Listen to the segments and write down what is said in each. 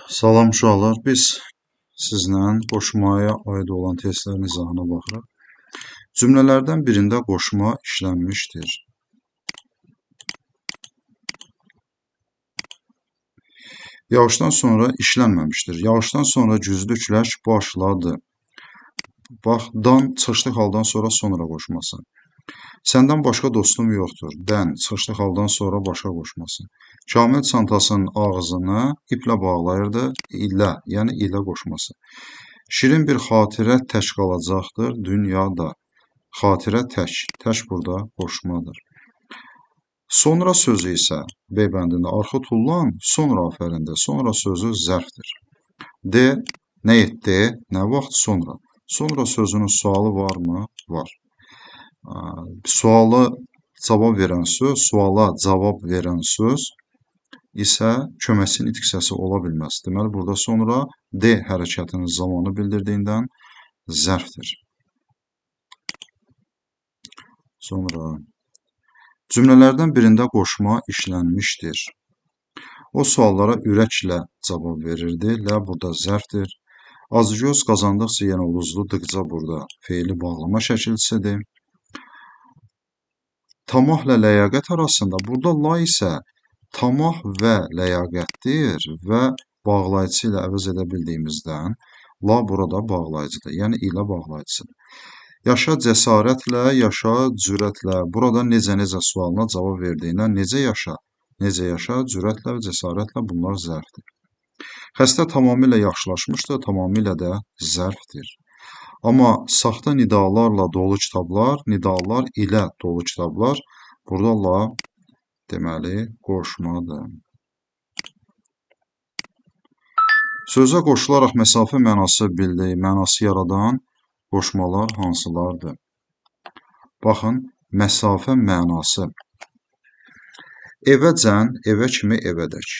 Salam uşaqlar, biz sizlə qoşmaya aid olan testlərin izahına baxırıq. Cümlələrdən birində qoşma işlənmişdir. Yağışdan sonra işlənməmişdir. Yağışdan sonra güclü külək başladı. Baxdan çıxışlıq haldan sonra qoşması. Səndən başqa dostum yoxdur. Dən çıxışlıq haldan sonra başqa qoşması. Kamil çantasının ağzını iplə bağlayırdı. Yəni ilə qoşması. Şirin bir xatirə tək qalacaqdır dünyada. Xatirə tək. Tək burada qoşmadır. Sonra sözü isə B bəndində arxa tullan, sonra afərində. Sonra sözü zərfdir. D. Nə etdi? Nə vaxt sonra? Sonra sözünün sualı varmı? Var. Suala cavab verən söz isə köməkçinin itqisəsi ola bilməz. Deməli, burada sonra D hərəkətinin zamanı bildirdiyindən zərfdir. Sonra cümlələrdən birində qoşma işlənmişdir. O suallara ürəklə cavab verirdi. Lə burada zərfdir. Acgöz qazandıqca yenə uduzduqca burada feili bağlama şəkilçisidir. Tamah ilə ləyaqət arasında burada la isə tamah və ləyaqətdir və bağlayıcı ilə əvəz edə bildiyimizdən la burada bağlayıcıdır, yəni ilə bağlayıcıdır. Yaşa cəsarətlə, yaşa cürətlə. Burada necə sualına cavab verdiyindən necə yaşa, cürətlə və cəsarətlə bunlar zərfdir. Xəstə tamamilə yaxşılaşmışdır, tamamilə də zərfdir. Amma saxta nidalarla dolu kitablar, nidalar ilə dolu kitablar burada la deməli qoşmadır. Sözə qoşularaq məsafə mənası yaradan qoşmalar hansılardır? Baxın, məsafə mənası. Evəcən, evə kimi evədək.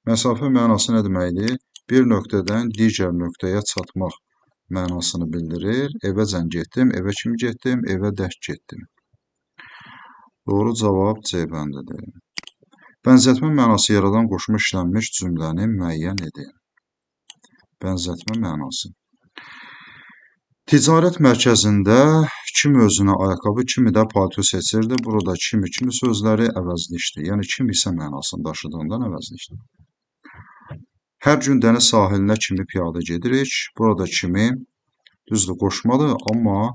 Məsafə mənası nə deməkdir? Bir nöqtədən digər nöqtəyə çatmaq mənasını bildirir. Evəcən getdim, evə kimi getdim, evə dək getdim. Doğru cavab C bəndidir. Bənzətmə mənası yaradan qoşma işlənmiş cümləni müəyyən edin. Bənzətmə mənası. Ticarət mərkəzində kimi özünə ayaqqabı, kimi də palto seçirdi. Burada kimi sözləri əvəzlikdir. Yəni kimi isə mənasını daşıdığından əvəzlikdir. Hər gün dəniz sahilinə kimi piyada gedirik. Burada kimi düzdür qoşmadır, amma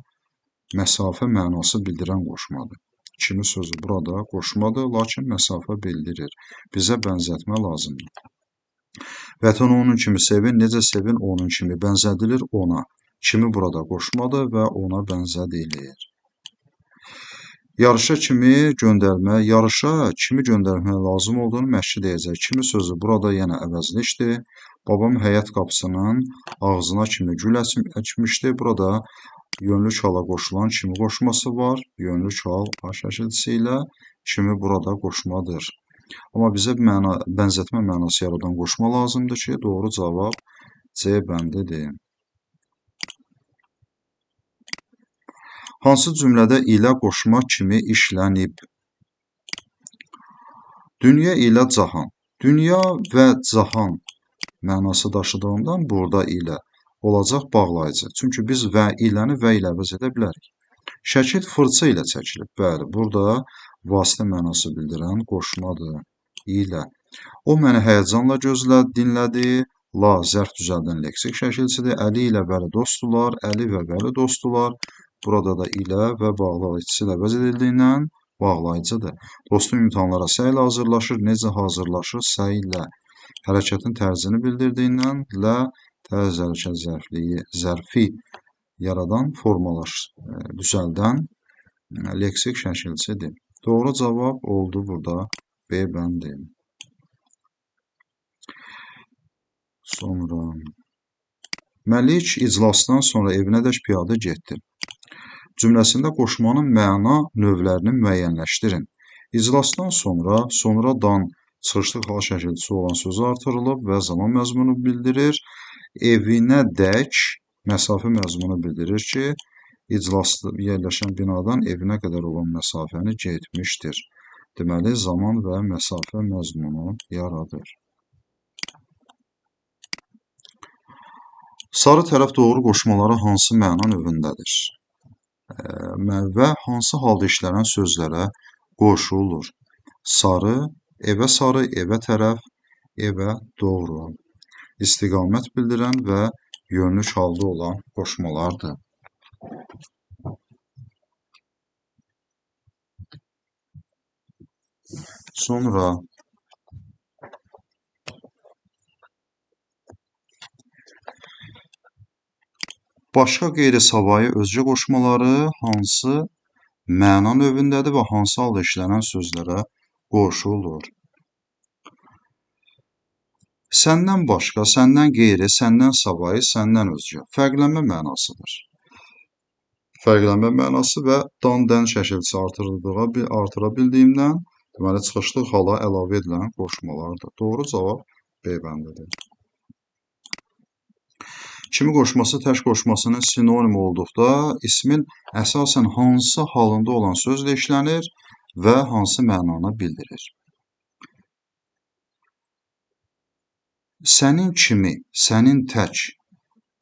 məsafə mənası bildirən qoşmadır. Kimi sözü burada qoşmadır, lakin məsafə bildirir. Bizə bənzətmə lazımdır. Vətən onun kimi sevin, necə sevin onun kimi bənzədilir ona. Kimi burada qoşmadır və ona bənzədilir. Yarışa kimi göndərmək lazım olduğunu məşqçi deyəcək. Kimi sözü burada yenə əvəzlikdir. Babam həyət qapısının ağzına kimi gül əkmişdi. Burada yönlü çala qoşulan kimi qoşması var. Yönlü çal A şəkilçisi ilə kimi burada qoşmadır. Amma bizə bənzətmə mənası yaradan qoşma lazımdır ki, doğru cavab C bəndidir. Hansı cümlədə ilə qoşma kimi işlənib? Dünya ilə cahan. Dünya və cahan mənası daşıdığından burada ilə olacaq bağlayıcı. Çünki biz və iləni və ilə əvəz edə bilərik. Şəkil fırça ilə çəkilib. Bəli, burada vasitə mənası bildirən qoşmadır. ilə. O məni həyəcanla dinlədi. La zərf düzəldən leksik şəkilçidir. Əli ilə Vəli dostdular. Əli və Vəli dostdular. Burada da ilə və bağlayıcısı ilə əvəz edildiyindən bağlayıcıdır. Dostum imtahanlara səylə hazırlaşır. Necə hazırlaşır? Səylə. Hərəkətin tərzini bildirdiyindən lə tərz hərəkət zərfi yaradan düzəldən leksik şəkilçidir. Doğru cavab oldu burada B bəndi. Sonra Məlik iclasdan sonra evinədək piyada getdi. Cümləsində qoşmanın məna növlərini müəyyənləşdirin. İclasdan sonradan çıxışlıq hal şəkilçisi olan sözü artırılıb və zaman məzmunu bildirir. Evinədək məsafə məzmunu bildirir ki, iclasda yerləşən binadan evinə qədər olan məsafəni getmişdir. Deməli, zaman və məsafə məzmunu yaradır. Sarı tərəf doğru qoşmaları hansı məna növündədir? Və hansı halda işlənən sözlərə qoşulur? Sarı, evə tərəf, evə doğru. İstiqamət bildirən və yönlük halda olan qoşmalardır. Sonra başqa qeyri-savayı özcə qoşmaları hansı məna növündədir və hansı halda işlənən sözlərə qoşulur? Səndən başqa, səndən qeyri, səndən savayı, səndən özgə. Fərqlənmə mənasıdır. Fərqlənmə mənası və dan-dən şəkilçisi artıra bildiyimdən, deməli, çıxışlıq hala əlavə edilən qoşmalardır. Doğru cavab B bəndidir. Kimi qoşması tək qoşmasının sinonimi olduqda ismin əsasən hansı halında olan sözlə işlənir və hansı mənanı bildirir? Sənin kimi, sənin tək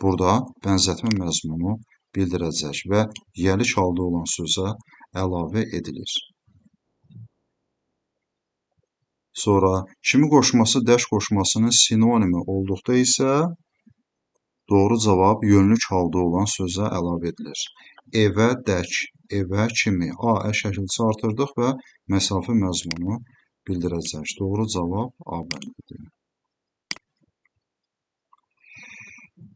burada bənzətmə məzmunu bildirəcək və yelik halda olan sözə əlavə edilir. Sonra kimi qoşması dəş qoşmasının sinonimi olduqda isə doğru cavab yönlük halda olan sözə əlavə edilir. Evə dək, evə kimi. A şəkilçisi artırdıq və məsafə məzmunu bildirəcək. Doğru cavab A bəndidir.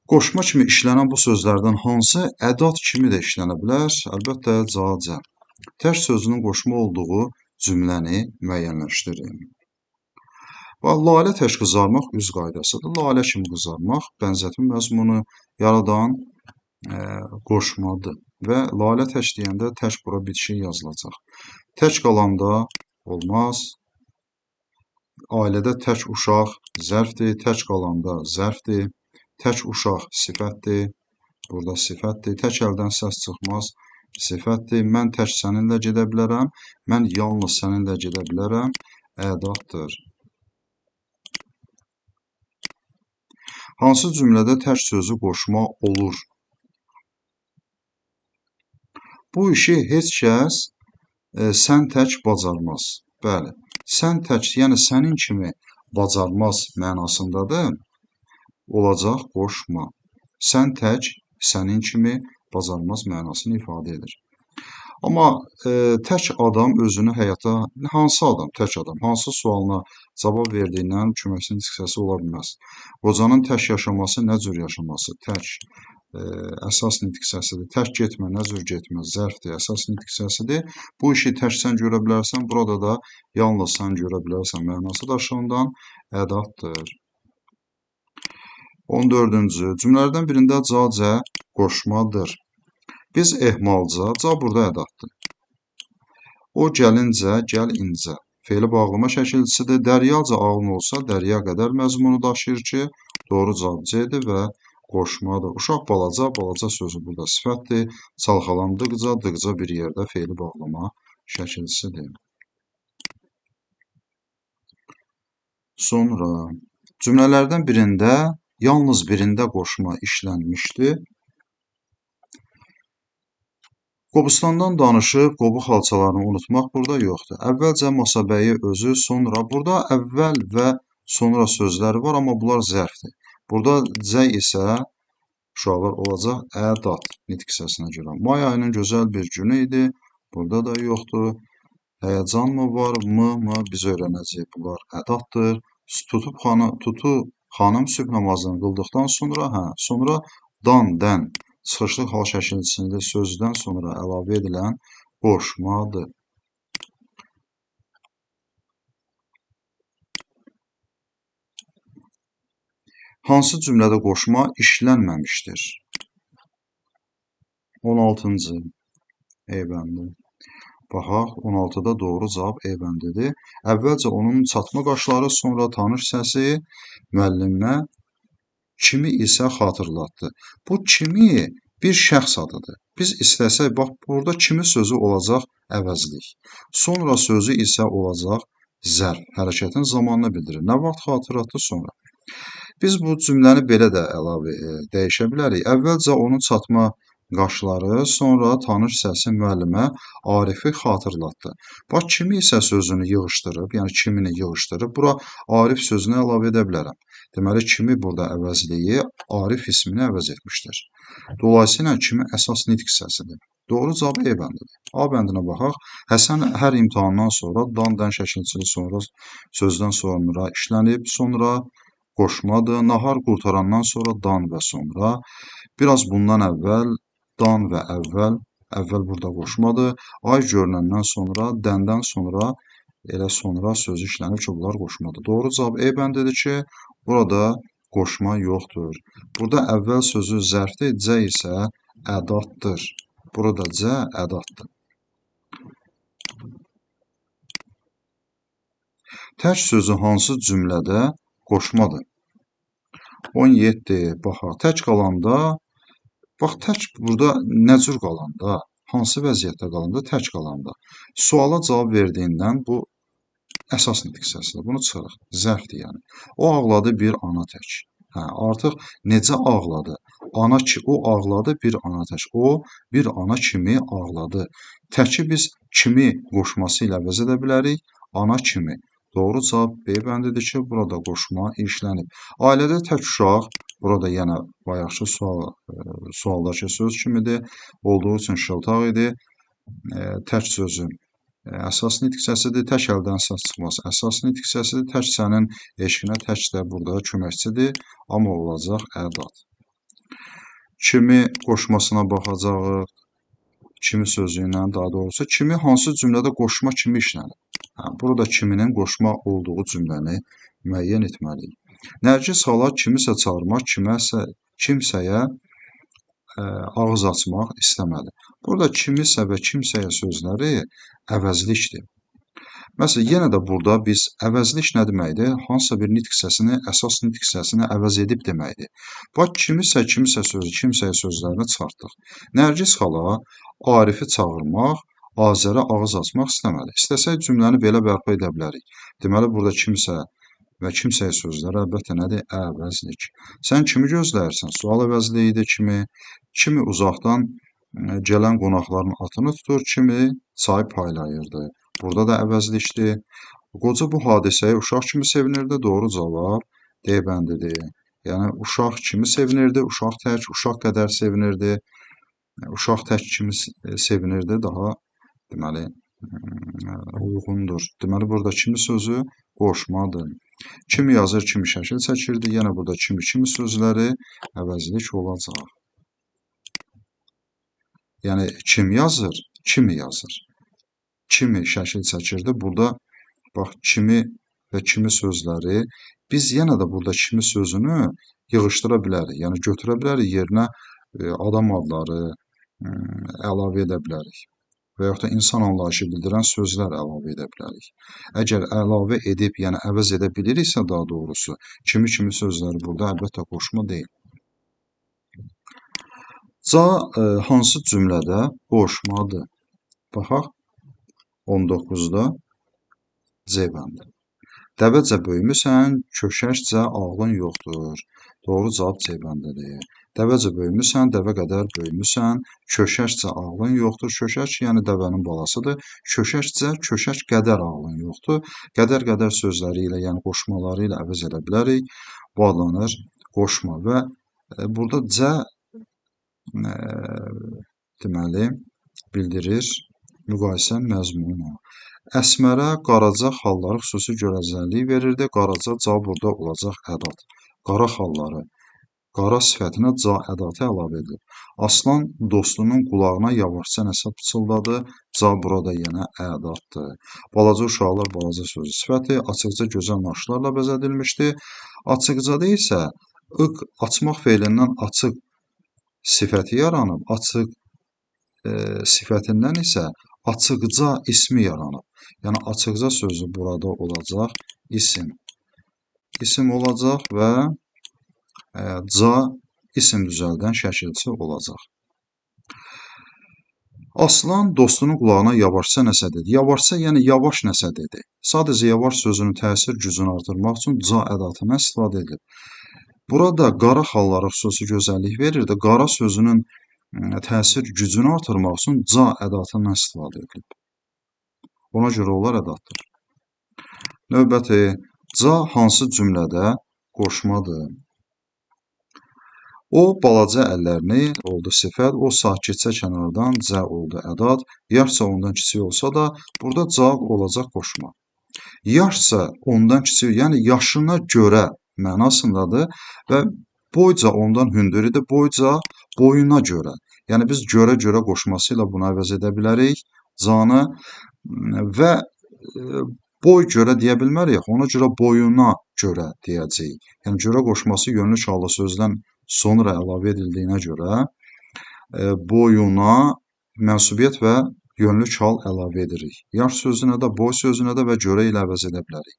Qoşma kimi işlənən bu sözlərdən hansı ədat kimi də işlənə bilər? Əlbəttə, C. Tək sözünün qoşma olduğu cümləni müəyyənləşdirin. Lalə tək qızarmaq üz qaydasıdır. Lalə kimi qızarmaq bənzətmə məzmunu yaradan qoşmadır və lalə tək deyəndə tək bura bitişik yazılacaq. Tək qalanda olmaz. Ailədə tək uşaq zərfdir, tək qalanda zərfdir. Tək uşaq sifətdir, burada sifətdir. Tək əldən səs çıxmaz, sifətdir. Mən tək səninlə gedə bilərəm, mən yalnız səninlə gedə bilərəm, ədatdır. Hansı cümlədə tək sözü qoşma olur? Bu işi heç kəs sən tək bacarmaz. Bəli, sən tək, yəni sənin kimi bacarmaz mənasındadır. Olacaq qoşma. Sən tək, sənin kimi bacarmaz mənasını ifadə edir. Amma tək adam özünü həyata, hansı adam, tək adam, hansı sualına cavab verdiyindən köməkçinin diksiyası ola bilməz. Qocanın tək yaşaması nə cür yaşaması? Tək əsas diksiyasıdır. Tək getmə, nə cür getmə? Zərfdir, əsas diksiyasıdır. Bu işi tək sən görə bilərsən, burada da yalnız sən görə bilərsən mənası daşıyandan ədatdır. 14-cü cümlələrdən birində C qoşmadır. Biz ehmalca, ca burada ədatdır. O gəlincə, gəl incə. Fe'li bağlama şəkilçisidir. Dəryalca ağlın olsa, dərya qədər məzmunu daşıyır ki, doğru cavab C-dir və qoşmadır. Uşaq balaca, balaca sözü burada sifətdir. Çalxalandıqca, dıqca bir yerdə fe'li bağlama şəkilçisidir. Sonra cümlələrdən birində, yalnız birində qoşma işlənmişdir. Qobustandan danışıb qobu xalçalarını unutmaq burada yoxdur. Əvvəlcə Masabəyi özü, sonra burada əvvəl və sonra sözləri var, amma bunlar zərfdir. Burada C isə uşaqlar olacaq ədat diksiyasına görə. May ayının gözəl bir günü idi. Burada da yoxdur. Həyəcan mı var, mı biz öyrənəcəyik. Bunlar ədatdır. Tutu xanım sübh namazını qıldıqdan sonra, sonra dən çıxışlıq hal şəkilçisində sözdən sonra əlavə edilən qoşmadır. Hansı cümlədə qoşma işlənməmişdir? 16-cı E bəndi. Baxaq, 16-da doğru cavab E bəndidir. Əvvəlcə onun çatma qaşları, sonra tanış səsi müəllimə kimi isə xatırlatdı. Bu kimi bir şəxs adıdır. Biz istəsək, bax, burada kimi sözü olacaq əvəzlik. Sonra sözü isə olacaq zərf. Hərəkətin zamanını bildirir. Nə vaxt xatırlatdı? Sonra. Biz bu cümləni belə də əlavə dəyişə bilərik. Əvvəlcə onun çatma qaşları, sonra tanış səsi müəllimə Arifi xatırlatdı. Bax, kimi isə sözünü yığışdırıb, yəni kimini yığışdırıb, bura Arif sözünü əlavə edə bilərəm. Deməli, kimi burada əvəzliyi Arif ismini əvəz etmişdir. Dolayısıyla kimi əsas nitq hissəsidir. Doğru cavab E bəndidir. A bəndinə baxaq. Həsən hər imtahandan sonra dan şəkilçili sonra sözdən sonra işlənib, sonra qoşmadır. Nahar qurtarandan sonra dan və sonra. Biraz bundan əvvəl dan və əvvəl burada qoşmadır. Ay görünəndən sonra, dəndən sonra elə sonra sözü işlənib ki, bunlar qoşmadır. Doğru cavab E bəndidir ki, burada qoşma yoxdur. Burada əvvəl sözü zərfdir, C isə ədatdır. Burada C ədatdır. Tək sözü hansı cümlədə qoşmadır? 17. Baxaq, tək qalanda, bax, tək burada nə cür qalanda, hansı vəziyyətdə qalanda, tək qalanda. Suala cavab verdiyindən bu əsas nitq hissəsidir. Bunu çıxırıq. Zərfdir yəni. O ağladı bir ana tək. Hə, artıq necə ağladı? Ana ki, o ağladı bir ana tək. O bir ana kimi ağladı. Təki biz kimi qoşması ilə əvəz edə bilərik. Ana kimi. Doğru cavab B bəndidir ki, burada qoşma işlənib. Ailədə tək uşaq, burada yenə bayaqki sualdakı söz kimidir. Olduğu üçün şıltaq idi. Tək sözü əsas nitq hissəsidir. Tək əldən səs çıxması əsas nitq hissəsidir. Tək sənin eşqinə tək də burada köməkçidir. Amma olacaq ədat. Kimi qoşmasına baxacağıq. Kimi sözü ilə, daha doğrusu kimi hansı cümlədə qoşma kimi işlənir? Burada kiminin qoşma olduğu cümləni müəyyən etməliyik. Nərgiz xala kimisə çağırmaq, kimsəyə ağız açmaq istəmədi. Burada kimisə və kimsəyə sözləri əvəzlikdir. Məsələn, yenə də burada biz əvəzlik nə deməkdir? Hansısa bir nitq hissəsini, əsas nitq hissəsini əvəz edib deməkdir. Bax, kimisə sözü, kimsəyə sözlərini çıxartdıq. Nərgiz xala Arifi çağırmaq, Azərə ağız açmaq istəmədi. İstəsək cümləni belə bərpa edə bilərik. Deməli, burada kimsə və kimsəyə sözləri əlbəttə nədir? Əvəzlik. Sən kimi gözləyirsən? Sual əvəzliyidir kimi. Kimi uzaqdan gələn qonaqların atını tutur, kimi çay paylayırdı. Burada da əvəzlikdir. Qoca bu hadisəyə uşaq kimi sevinirdi. Doğru cavab D bəndidir. Yəni, uşaq kimi sevinirdi, uşaq tək, uşaq qədər sevinirdi. Uşaq tək kimi sevinirdi, daha deməli, uyğundur. Deməli, burada kimi sözü qoşmadır. Kimi yazır, kimi şəkil çəkirdi. Yenə burada kimi sözləri əvəzlik olacaq. Yəni, kim yazır, kimi yazır. Kimi şəkil çəkirdi. Burada, bax, kimi və kimi sözləri biz yenə də burada kimi sözünü yığışdıra bilərik. Yəni, götürə bilərik yerinə adam adları əlavə edə bilərik. Və yaxud da insan anlayışı bildirən sözlər əlavə edə bilərik. Əgər əlavə edib, yəni əvəz edə biliriksə, daha doğrusu, kimi sözləri burada əlbəttə qoşma deyil. Ca hansı cümlədə qoşmadır? Baxaq, 19-da C bəndi. Dəvəcə böyümüsən, köşəkcə ağlın yoxdur. Doğru cavab C bəndidir. Dəvəcə böyümüsən, dəvə qədər böyümüsən, köşəkcə ağlın yoxdur. Köşək, yəni dəvənin balasıdır. Köşəkcə, köşək qədər ağlın yoxdur. Qədər sözləri ilə, yəni qoşmaları ilə əvəz edə bilərik. Bu adlanır qoşma və burada C deməli bildirir müqayisə məzmunu. Əsmərə Qaraca xalları xüsusi görəcəllik verirdi. Qaraca cavab burada olacaq ədat. Qara xalları, qara sifətinə ca ədatı əlavə edilir. Aslan dostunun qulağına yavaşca nəsə pıçıldadı. Ca burada yenə ədatdır. Balaca uşaqlar, balaca sözü sifəti açıqca gözəl naxışlarla bəzədilmişdi. Açıqcada isə açmaq feilindən açıq sifəti yaranıb, açıq sifətindən isə açıqca ismi yaranıb. Yəni, açıqca sözü burada olacaq isim. İsim olacaq və ca isim düzəldən şəkilçi olacaq. Aslan dostunun qulağına yavaşca nəsə dedi. Yavaşca, yəni yavaş nəsə dedi. Sadəcə yavaş sözünün təsir gücünü artırmaq üçün ca ədatından istifadə edilib. Burada qara xallara xüsusi gözəllik verir də, qara sözünün təsir gücünü artırmaq üçün ca ədatından istifadə edilib. Ona görə onlar ədatdır. Növbəti, ca hansı cümlədə qoşmadır? O balaca əllərini oldu sifət, o sakitcə kənardan cə oldu ədat, yaşca ondan kiçik olsa da burada ca olacaq qoşma. Yaşca ondan kiçik, yəni yaşına görə mənasındadır və boyca ondan hündür idi, boyca boyuna görə. Yəni biz görə qoşması ilə bunu əvəz edə bilərik canı və boy görə deyə bilmərik, ona görə boyuna görə deyəcəyik. Yəni görə qoşması yönlü çallı sözdən sonra əlavə edildiyinə görə boyuna mənsubiyyət və yönlü çal əlavə edirik. Yaş sözünə də, boy sözünə də və görə ilə əvəz edə bilərik.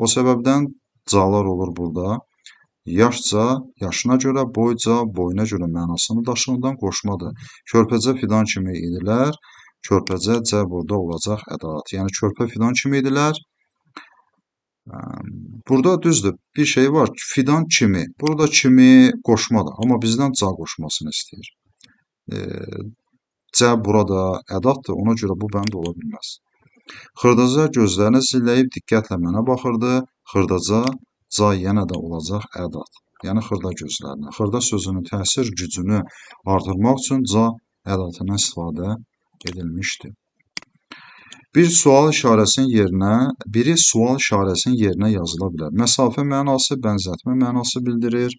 O səbəbdən calar olur burada. Yaşca, yaşına görə, boyca, boyuna görə mənasını daşıyandan qoşmadır. Körpəcə fidan kimi idilər, körpəcə cə burada olacaq ədat. Yəni körpə fidan kimi idilər. Burada düzdür, bir şey var, fidan kimi. Burada kimi qoşmadır, amma bizdən ca qoşmasını istəyir. Cə burada ədatdır, ona görə bu bənd ola bilməz. Xırdaca gözlərini zilləyib diqqətlə mənə baxırdı. Xırdaca, ca yenə də olacaq ədat. Yəni xırda gözlərinə. Xırda sözünün təsir gücünü artırmaq üçün ca ədatından istifadə edilmişdir. Biri sual işarəsinin yerinə yazıla bilər. Məsafə mənası, bənzətmə mənası bildirir.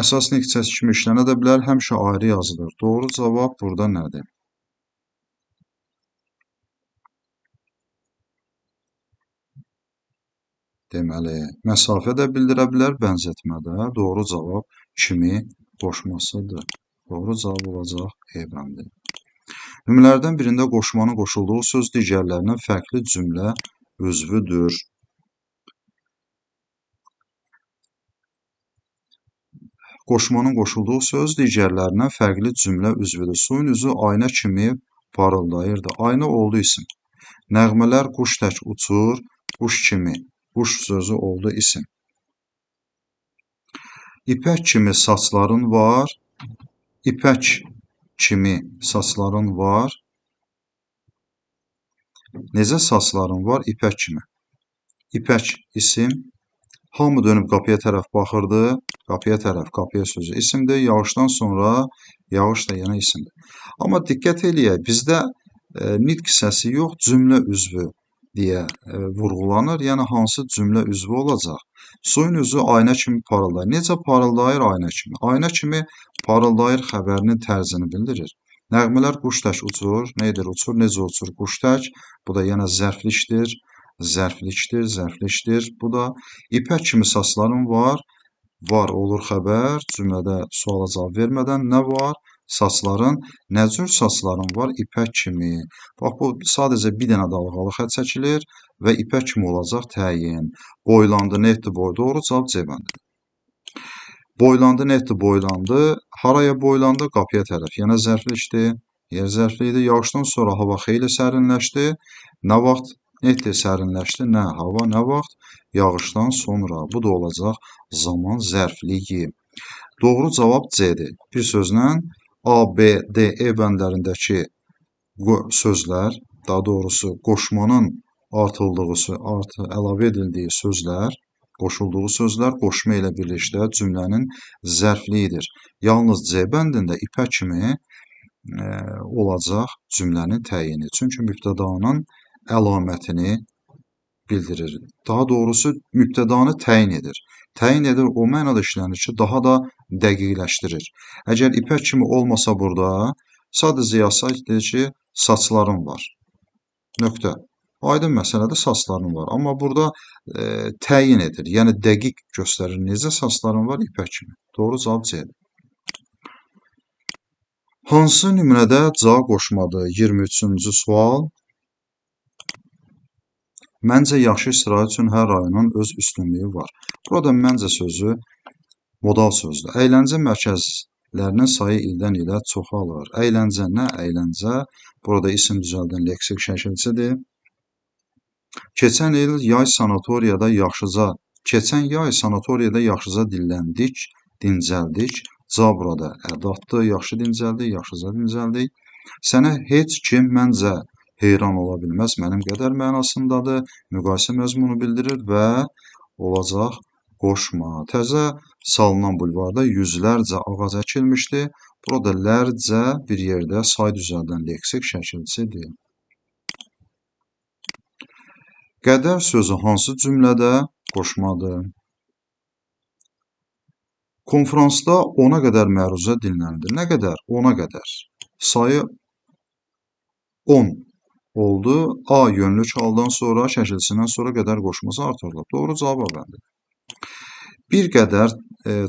Əsas nöqtəsi kimi işlənə də bilər, həmişə ayrı yazılır. Doğru cavab burada nədir? Deməli, məsafə də bildirə bilər, bənzətmə də. Doğru cavab kimi qoşmasıdır. Doğru cavab olacaq E bəndi. Nümunələrdən birində qoşmanın qoşulduğu söz digərlərindən fərqli cümlə üzvüdür. Qoşmanın qoşulduğu söz digərlərindən fərqli cümlə üzvüdür. Suyun üzü ayna kimi parıldayırdı. Ayna oldu isim. Nəğmələr quş tək uçur, quş kimi. Quş sözü oldu isim. İpək kimi saçların var. İpək kimi saçların var. Necə saçların var? İpək kimi. İpək isim. Hamı dönüb qapıya tərəf baxırdı. Qapıya tərəf, qapıya sözü isimdir. Yağışdan sonra yağış da yenə isimdir. Amma diqqət eləyək, bizdə nitq hissəsi yox, cümlə üzvü deyə vurğulanır. Yəni hansı cümlə üzvü olacaq? Suyun üzü ayna kimi parıldayır. Necə parıldayır ayna kimi? Ayna kimi parıldayır xəbərinin tərzini bildirir. Nəğmələr quş tək uçur. Nə edir? Uçur. Necə uçur? Quş tək. Bu da yenə zərflikdir. Zərflikdir. Bu da ipək kimi saçların var. Var olur xəbər. Cümlədə suala cavab vermədən nə var? Saçların. Nə cür saçların var? İpək kimi. Bax, bu sadəcə bir dənə dalğalı xətt çəkilir və ipək kimi olacaq təyin. Boylandı, nə etdi? Boy. Doğru cavab C bəndidir. Boylandı, nə etdi? Boylandı. Haraya boylandı? Qapıya tərəf. Yenə zərflikdir. Yer zərfli idi. Yağışdan sonra hava xeyli sərinləşdi. Nə vaxt etdi? Sərinləşdi. Nə? Hava nə vaxt? Yağışdan sonra. Bu da olacaq zaman zərfliyi. Doğru cavab C-dir. Bir sözlə A, B, D, E bəndlərindəki sözlər, daha doğrusu qoşmanın əlavə edildiyi sözlər, qoşulduğu sözlər qoşma ilə birlikdə cümlənin zərfliyidir. Yalnız C bəndində ipək kimi olacaq cümlənin təyini. Çünki mübtədanın əlamətini bildirir. Daha doğrusu mübtədanı təyin edir. Təyin edir o mənada işlənir ki, daha da dəqiqləşdirir. Əgər ipək kimi olmasa burada, sadəcə yazsaq deyir ki, saçların var. Nöqtə. Aydın məsələdə saçların var. Amma burada təyin edir. Yəni dəqiq göstərir. Necə saçların var? İpək kimi. Doğru cavab C-dir. Hansı nümunədə ca qoşmadır? 23-cü sual. Məncə yaxşı istirahət üçün hər rayonun öz üstünlüyü var. Burada məncə sözü modal sözdür. Əyləncə mərkəzlərinin sayı ildən ilə çoxalır. Əyləncə nə? Əyləncə burada isim düzəldən leksik şəkilçidir. Keçən il yay sanatoriyada yaxşıca Keçən yay sanatoriyada yaxşıca dilləndik, dincəldik. Cavab burada ədatdır, yaxşı dincəldik, yaxşıca dincəldik. Sənə heç kim məncə heyran ola bilməz mənim qədər mənasındadır. Müqayisə məzmunu bildirir və olacaq qoşma. Təzə salınan bulvarda yüzlərcə ağac əkilmişdi. Burada lərcə bir yerdə say düzəldən leksik şəkilçidir. Qədər sözü hansı cümlədə qoşmadır? Konfransda 10-a qədər məruzə dinləndi. Nə qədər? 10-a qədər. Sayı 10 oldu. A yönlü çaldan sonra, şəkilçisindən sonra qədər qoşması artırılıb. Doğru cavab A-bəndidir. Bir qədər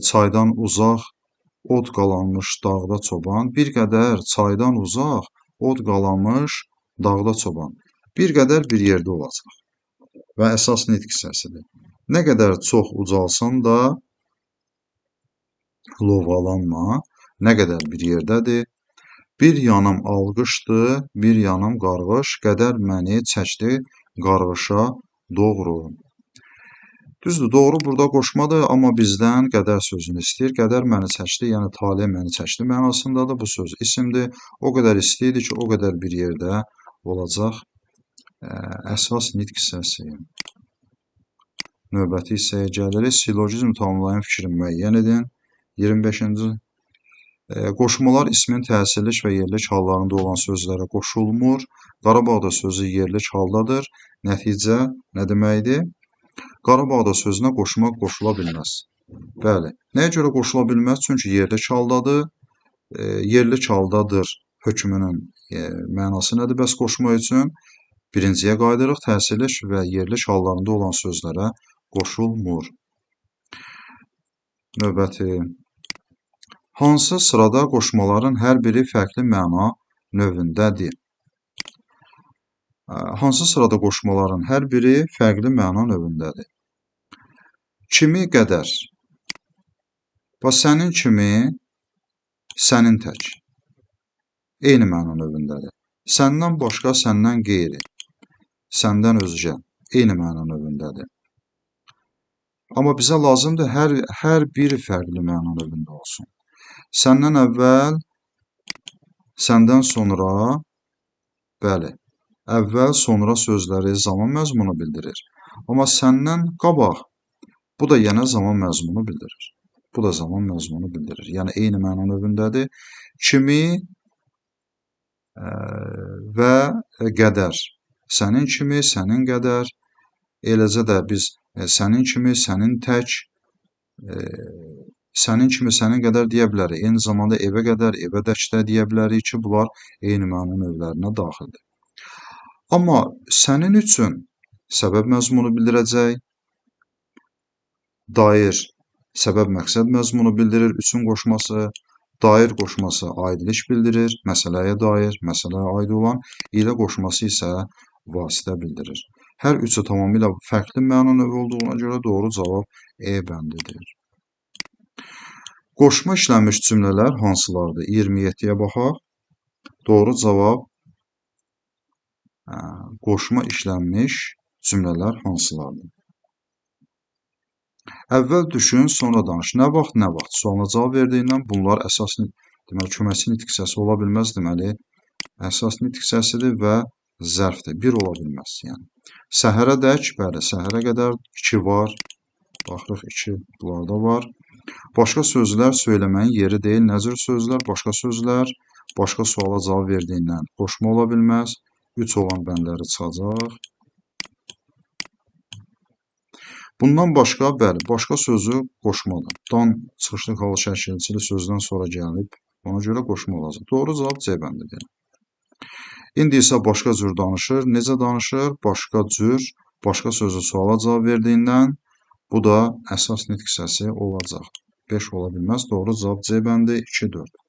çaydan uzaq od qalanmış dağda çoban, bir qədər çaydan uzaq od qalanmış dağda çoban. Bir qədər bir yerdə olacaq və əsas nitq hissəsidir. Nə qədər çox ucalsan da lovalanma, nə qədər bir yerdədir. Bir yanım alqışdır, bir yanım qarğış, qədər məni çəkdi qarğışa doğru. Düzdür, doğru burada qoşmadır, amma bizdən qədər sözünü istəyir. Qədər məni çəkdi, yəni talih məni çəkdi mənasındadır. Bu söz isimdir. O qədər istəyirdi ki, o qədər bir yerdə olacaq əsas nitq hissəsi. Növbəti hissəyə gəlirik. Silogizm tamamlayan fikri müəyyən edin. 25-ci. Qoşmalar ismin təsirlik və yerlik hallarında olan sözlərə qoşulmur. Qarabağda sözü yerlik haldadır. Nəticə nə deməkdir? Qarabağda sözünə qoşmaq qoşula bilməz. Bəli. Nəyə görə qoşula bilməz? Çünki yerlik haldadır. Yerlik haldadır hökmünün mənası nədir bəs qoşmaq üçün? Birinciyə qayıdırıq. Təsirlik və yerlik hallarında olan sözlərə qoşulmur. Növbəti. Hansı sırada qoşmaların hər biri fərqli məna növündədir? Hansı sırada qoşmaların hər biri fərqli məna növündədir? Kimi qədər? Bax, sənin kimi, sənin tək. Eyni məna növündədir. Səndən başqa, səndən qeyri. Səndən özgə. Eyni məna növündədir. Amma bizə lazımdır hər biri fərqli məna növündə olsun. Səndən əvvəl, səndən sonra, bəli, əvvəl, sonra sözləri zaman məzmunu bildirir. Amma səndən qabaq, bu da yenə zaman məzmunu bildirir. Bu da zaman məzmunu bildirir. Yəni, eyni məna növündədir. Kimi və qədər. Sənin kimi, sənin qədər. Eləcə də biz sənin kimi, sənin tək, sənin kimi, sənin qədər deyə bilərik. Eyni zamanda evə qədər, evədək də deyə bilərik ki, bunlar eyni məna növlərinə daxildir. Amma sənin üçün səbəb məzmunu bildirəcək, dair səbəb məqsəd məzmunu bildirir, üçün qoşması, dair qoşması aidlik bildirir, məsələyə dair, məsələyə aid olan, ilə qoşması isə vasitə bildirir. Hər üçü tamamilə fərqli məna növü olduğuna görə doğru cavab E bəndidir. Qoşma işlənmiş cümlələr hansılardır? 27-yə baxaq. Doğru cavab qoşma işlənmiş cümlələr hansılardır? Əvvəl düşün, sonra danış. Nə vaxt, nə vaxt? Sualına cavab verdiyindən bunlar əsas, deməli, köməkçi nitq hissəsi ola bilməz, deməli, əsas nitq hissəsidir və zərfdir. Bir ola bilməz, yəni. Səhərədək, bəli, səhərə qədər 2 var. Baxırıq 2 bunlarda var. Başqa sözlər söyləməyin yeri deyil. Nəcür sözlər? Başqa sözlər, başqa suala cavab verdiyindən qoşma ola bilməz. 3 olan bəndləri çıxacaq. Bundan başqa, bəli, başqa sözü qoşmadır. Dan çıxışlı halı şəkilçili sözdən sonra gəlib, ona görə qoşma olacaq. Doğru cavab C bəndidir. İndi isə başqa cür danışır. Necə danışır? Başqa cür, başqa sözü suala cavab verdiyindən bu da əsas nitq hissəsi olacaq. 5 ola bilməz. Doğru cavab C bəndi 2-4.